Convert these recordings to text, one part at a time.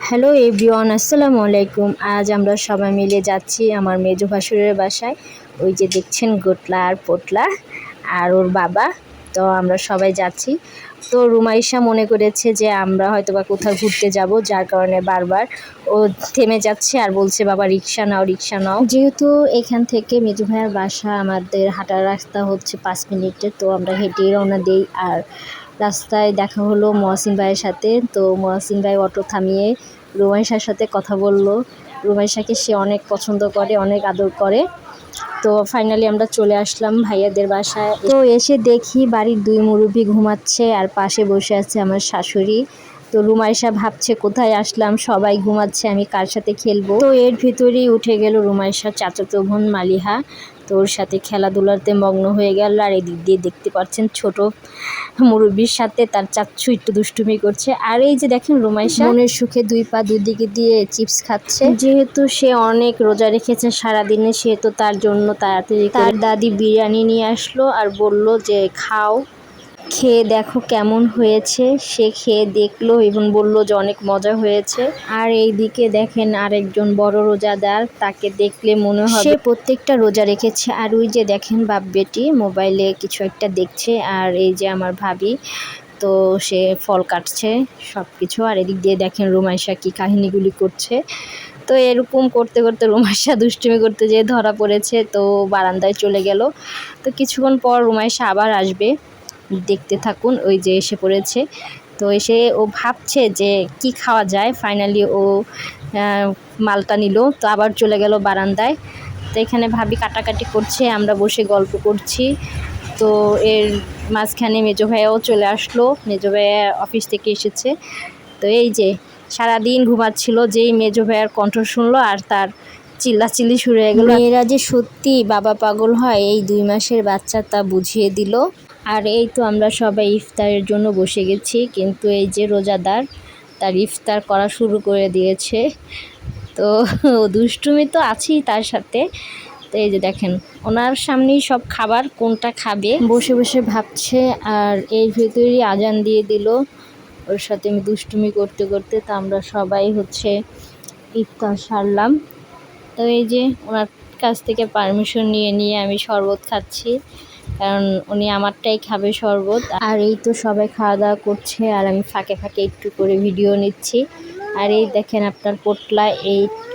Hello everyone, আসসালামু আলাইকুম। আজ আমরা সবাই মিলে যাচ্ছি আমার মেজো ভাসুরের বাসায়। ওই যে দেখছেন গোটলা আর পোটলা আর ওর বাবা। তো আমরা সবাই যাচ্ছি। তো রুমাইশা মনে করেছে যে আমরা হয়তো বা কোথাও ঘুরতে যাব, যার কারণে বারবার ও থেমে যাচ্ছে আর বলছে বাবা রিক্সা নাও রিক্সা নাও। যেহেতু এখান থেকে মেজো ভাইয়ের বাসা আমাদের হাঁটার রাস্তা হচ্ছে 5 মিনিটের, তো আমরা হেঁটেই রওনা দিই। আর রাস্তায় দেখা হলো মহসিন ভাইয়ের সাথে। তো মহসিন ভাই অটো থামিয়ে রুমাইশার সাথে কথা বলল। রুমাইশাকে সে অনেক পছন্দ করে, অনেক আদর করে। তো ফাইনালি আমরা চলে আসলাম ভাইয়াদের বাসায়। তো এসে দেখি বাড়ির 2 মুরব্বি ঘুমাচ্ছে আর পাশে বসে আছে আমার শাশুড়ি। তো রুমাইশা ভাবছে কোথায় আসলাম, সবাই ঘুমাচ্ছে, আমি কার সাথে খেলবো। তো এর ভিতরেই উঠে গেল রুমাইশার চাচাতো বোন মালিহা। তো ওর সাথে খেলাধুলাতে মগ্ন হয়ে গেল। আর এদিক দিয়ে দেখতে পাচ্ছেন ছোট মুরব্বির সাথে তার চাচ্ছু একটু দুষ্টুমি করছে। আর এই যে দেখেন রুমাইশা মনের সুখে 2 পা দুদিকে দিয়ে চিপস খাচ্ছে। যেহেতু সে অনেক রোজা রেখেছে সারাদিনে, সেহেতু তার জন্য তাড়াতাড়ি তার দাদি বিরিয়ানি নিয়ে আসলো আর বলল যে খাও, খেয়ে দেখো কেমন হয়েছে। সে খেয়ে দেখলো এবং বলল যে অনেক মজা হয়েছে। আর এইদিকে দেখেন আরেকজন বড় রোজাদার, তাকে দেখলে মনে হবে সে প্রত্যেকটা রোজা রেখেছে। আর ওই যে দেখেন বাপ বেটি মোবাইলে কিছু একটা দেখছে। আর এই যে আমার ভাবি, তো সে ফল কাটছে সব কিছু। আর এদিক দিয়ে দেখেন রুমাইশা কি কাহিনীগুলি করছে। তো এরকম করতে করতে রুমাইশা দুষ্টুমি করতে যেয়ে ধরা পড়েছে। তো বারান্দায় চলে গেল। তো কিছুক্ষণ পর রুমাইশা আবার আসবে, দেখতে থাকুন। ওই যে এসে পড়েছে। তো এসে ও ভাবছে যে কি খাওয়া যায়। ফাইনালি ও মালটা নিল। তো আবার চলে গেল বারান্দায়। তো এখানে ভাবি কাটাকাটি করছে, আমরা বসে গল্প করছি। তো এর মাঝখানে মেজো ভাইয়াও চলে আসলো। মেজো ভাইয়া অফিস থেকে এসেছে। তো এই যে সারাদিন ঘুমাচ্ছিল, যেই মেজো ভাইয়ার কণ্ঠ শুনলো আর তার চিল্লাচিল্লি শুরু হয়ে গেল। মেয়েরা যে সত্যি বাবা পাগল হয়, এই 2 মাসের বাচ্চা তা বুঝিয়ে দিল। আর এই তো আমরা সবাই ইফতারের জন্য বসে গেছি, কিন্তু এই যে রোজাদার তার ইফতার করা শুরু করে দিয়েছে। তো দুষ্টুমি তো আছেই তার সাথে। তো এই যে দেখেন ওনার সামনেই সব খাবার, কোনটা খাবে বসে বসে ভাবছে। আর এর ভিতরেই আজান দিয়ে দিল। ওর সাথে আমি দুষ্টুমি করতে করতে তো আমরা সবাই হচ্ছে ইফতার সারলাম। তো এই যে ওনার কাছ থেকে পারমিশন নিয়ে নিয়ে আমি শরবত খাচ্ছি, কারণ উনি আমারটাই খাবে শরবত। আর এই তো সবাই খাওয়া দাওয়া করছে আর আমি ফাঁকে ফাঁকে একটু করে ভিডিও নিচ্ছি। আর এই দেখেন আপনার পোটলা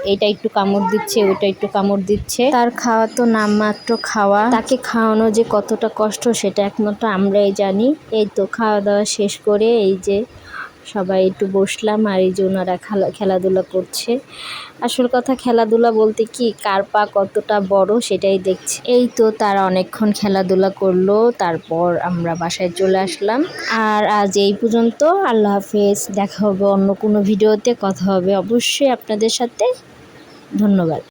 এইটা একটু কামড় দিচ্ছে, ওইটা একটু কামড় দিচ্ছে। তার খাওয়া তো নামমাত্র খাওয়া, তাকে খাওয়ানো যে কতটা কষ্ট সেটা একমাত্র আমরাই জানি। এই তো খাওয়া দাওয়া শেষ করে এই যে সবাই একটু বসলাম। আর এই যে ওনারা খেলাধুলা করছে। আসল কথা খেলাধুলা বলতে কি কার পা কতটা বড় সেটাই দেখছি। এই তো তারা অনেকক্ষণ খেলাধুলা করলো, তারপর আমরা বাসায় চলে আসলাম। আর আজ এই পর্যন্ত। আল্লাহ হাফেজ। দেখা হবে অন্য কোনো ভিডিওতে, কথা হবে অবশ্যই আপনাদের সাথে। ধন্যবাদ।